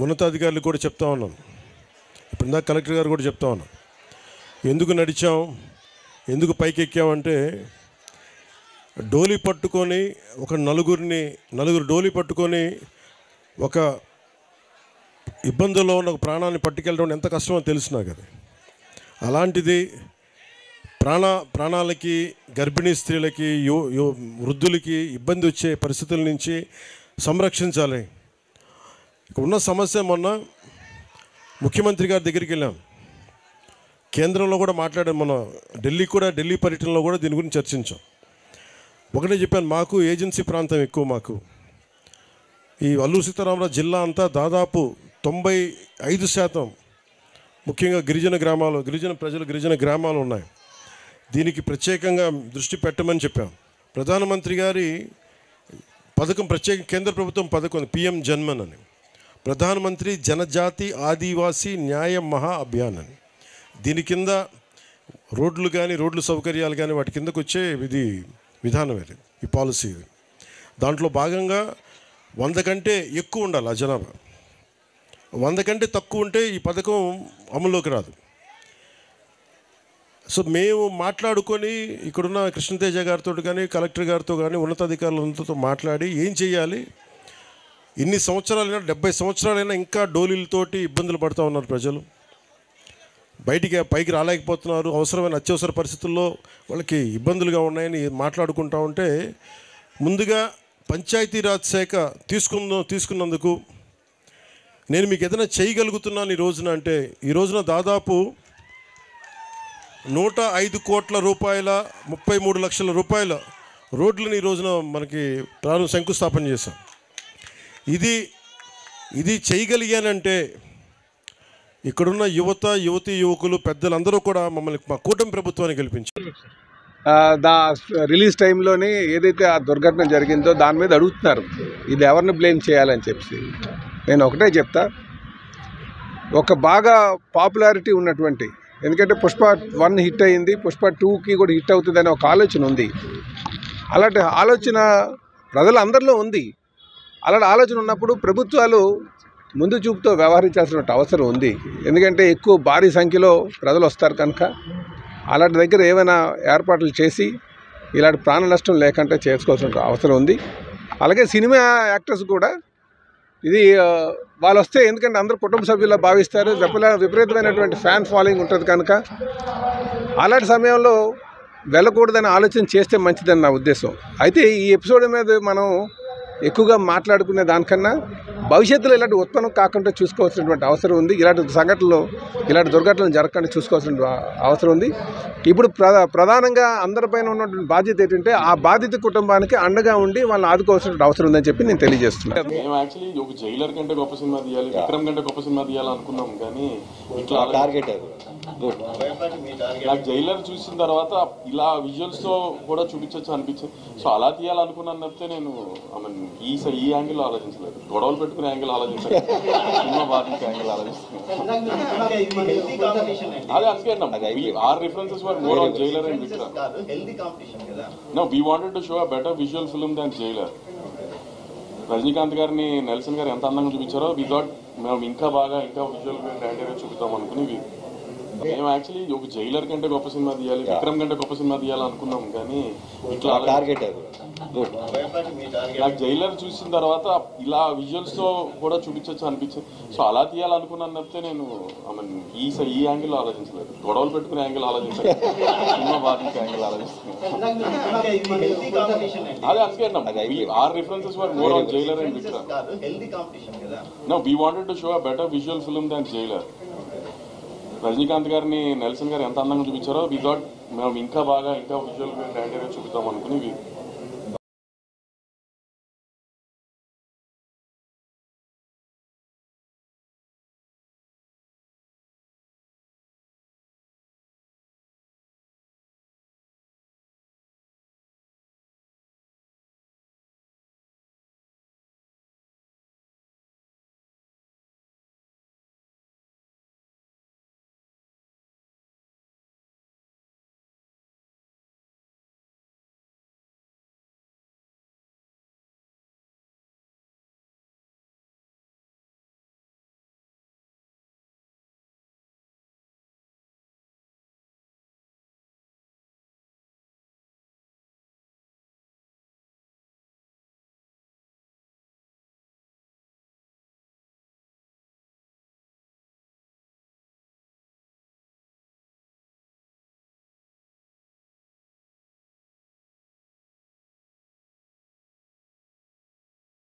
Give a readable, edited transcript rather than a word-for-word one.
ఉన్నతాధికారులు కూడా చెప్తా ఉన్నాను, ఇప్పుడు ఇందాక కలెక్టర్ గారు కూడా చెప్తా ఉన్నాను. ఎందుకు నడిచాం, ఎందుకు పైకి ఎక్కామంటే డోలీ పట్టుకొని ఒక నలుగురు డోలీ పట్టుకొని ఒక ఇబ్బందుల్లో ఉన్న ఒక ప్రాణాన్ని పట్టుకెళ్ళడం ఎంత కష్టమో తెలుసు నాకు. అది అలాంటిది ప్రాణాలకి, గర్భిణీ స్త్రీలకి, వృద్ధులకి ఇబ్బంది వచ్చే పరిస్థితుల నుంచి సంరక్షించాలి. ఇక్కడ ఉన్న సమస్య, మొన్న ముఖ్యమంత్రి గారి దగ్గరికి వెళ్ళాం, కేంద్రంలో కూడా మాట్లాడాం, మన ఢిల్లీ పర్యటనలో కూడా దీని గురించి చర్చించాం. ఒకటే చెప్పాను, మాకు ఏజెన్సీ ప్రాంతం ఎక్కువ. మాకు ఈ అల్లూరి సీతారామరాజు జిల్లా అంతా దాదాపు 95% ముఖ్యంగా గిరిజన గ్రామాలు ఉన్నాయి. దీనికి ప్రత్యేకంగా దృష్టి పెట్టమని చెప్పాం. ప్రధానమంత్రి గారి పథకం, కేంద్ర ప్రభుత్వం పథకం PM జన్మన్ అని, ప్రధానమంత్రి జనజాతి ఆదివాసీ న్యాయ మహా అభియాన్ అని. దీని కింద రోడ్లు సౌకర్యాలు కానీ వాటి కిందకు వచ్చే విధానం ఇది, ఈ పాలసీ. దాంట్లో భాగంగా 100 కంటే ఎక్కువ ఉండాలి ఆ జనాభా. 100 కంటే తక్కువ ఉంటే ఈ పథకం అమల్లోకి రాదు. సో మేము మాట్లాడుకొని ఇక్కడున్న కృష్ణతేజ గారితో కానీ, కలెక్టర్ గారితో కానీ, ఉన్నతాధికారులందరితో మాట్లాడి ఏం చేయాలి. ఇన్ని సంవత్సరాలైనా, 70 సంవత్సరాలైనా ఇంకా డోలీలతోటి ఇబ్బందులు పడుతూ ఉన్నారు ప్రజలు. పైకి రాలేకపోతున్నారు. అవసరమైన అత్యవసర పరిస్థితుల్లో వాళ్ళకి ఇబ్బందులుగా ఉన్నాయని మాట్లాడుకుంటూ ఉంటే, ముందుగా పంచాయతీరాజ్ శాఖ తీసుకున్నందుకు నేను మీకు ఏదైనా చేయగలుగుతున్నాను ఈ రోజున అంటే, ఈ రోజున దాదాపు 105 కోట్ల రూపాయల 33 లక్షల రూపాయల రోడ్లను ఈ రోజున మనకి శంకుస్థాపన చేశాం. ఇది చేయగలిగానంటే ఇక్కడున్న యువకులు, పెద్దలందరూ కూడా మమ్మల్ని మా కూటమి ప్రభుత్వాన్ని గెలిపించారు. రిలీజ్ టైంలోనే ఏదైతే ఆ దుర్ఘటన జరిగిందో దాని మీద అడుగుతున్నారు, ఇది ఎవరిని బ్లేమ్ చేయాలని చెప్పి. నేను ఒకటే చెప్తా, ఒక బాగా పాపులారిటీ ఉన్నటువంటి, ఎందుకంటే పుష్ప 1 హిట్ అయింది, పుష్ప 2కి కూడా హిట్ అవుతుందనే ఒక ఆలోచన ఉంది. అలాంటి ఆలోచన ప్రజలందరిలో ఉంది. అలాంటి ఆలోచన ఉన్నప్పుడు ప్రభుత్వాలు ముందు చూపుతో వ్యవహరించాల్సిన అవసరం ఉంది. ఎందుకంటే ఎక్కువ భారీ సంఖ్యలో ప్రజలు వస్తారు కనుక అలాంటి దగ్గర ఏమైనా ఏర్పాట్లు చేసి ఇలాంటి ప్రాణ నష్టం లేకుండా చేసుకోవాల్సిన అవసరం ఉంది. అలాగే సినిమా యాక్టర్స్ కూడా ఇది వాళ్ళు వస్తే, ఎందుకంటే అందరూ కుటుంబ సభ్యుల్లో భావిస్తారు, విపరీతమైనటువంటి ఫ్యాన్ ఫాలోయింగ్ ఉంటుంది కనుక అలాంటి సమయంలో వెళ్ళకూడదని ఆలోచన చేస్తే మంచిదని నా ఉద్దేశం. అయితే ఈ ఎపిసోడ్ మీద మనం ఎక్కువగా మాట్లాడుకునే దానికన్నా భవిష్యత్తులో ఇలాంటి ఉత్పన్నం కాకుండా చూసుకోవాల్సినటువంటి అవసరం ఉంది. ఇలాంటి దుర్ఘటనలు జరగకుండా చూసుకోవాల్సిన అవసరం ఉంది. ఇప్పుడు ప్రధానంగా అందరిపైన ఉన్నటువంటి బాధ్యత ఏంటంటే, ఆ బాధిత కుటుంబానికి అండగా ఉండి వాళ్ళని ఆదుకోవాల్సిన అవసరం ఉందని చెప్పి నేను తెలియజేస్తున్నాను. మేము యాక్చువల్లీ ఒక జైలర్ కంటే గొప్ప సినిమా తీయాలి, విక్రమ్ కంటే గొప్ప సినిమా తీయాలనుకున్నాం. కానీ ఇట్లా టార్గెట్ నాకు జైలర్ చూసిన తర్వాత ఇలా విజువల్స్ తో కూడా చూపించచ్చు అనిపించింది. సో అలా తీయాలనుకున్నాను తప్పితే నేను ఈ యాంగిల్ ఆలోచించలేదు, గొడవలు పెట్టుకునే యాంగిల్ ఆలోచించలేదు, సినిమా బాధించే యాంగిల్ ఆలోచిస్తున్నాను. అదే అందుకే our references were more on Jailer and Vikram. No, we wanted to show a better visual film than Jailer. Rajinikanth గారిని నెల్సన్ గారు ఎంత అందంగా చూపించారో వి థాట్ మేము ఇంకా విజువల్ గ్రాండీగా చూపుతాం అనుకుని మేము యాక్చువల్లీ ఒక జైలర్ కంటే గొప్ప సినిమా తీయాలి, విక్రమ్ కంటే గొప్ప సినిమా తీయాలనుకున్నాం. కానీ ఇట్లా టార్గెట్ నాకు జైలర్ చూసిన తర్వాత ఇలా విజువల్స్ తో కూడా చూపించచ్చు అనిపించింది. సో అలా తీయాలనుకున్నాను తప్పితే నేను ఈ యాంగిల్ ఆలోచించలేదు, గొడవలు పెట్టుకునే యాంగిల్ ఆలోచించలేదు, సినిమా బాధించే యాంగిల్ ఆలోచిస్తున్నాను. అదే అందుకే our references were more on Jailer and Vikram. No, we wanted to show a better visual film than Jailer. Rajinikanth గారిని నెల్సన్ గారు ఎంత అందంగా చూపించారో వి థాట్ మేము ఇంకా విజువల్ గ్రాండీగా చూపుతాం అనుకుని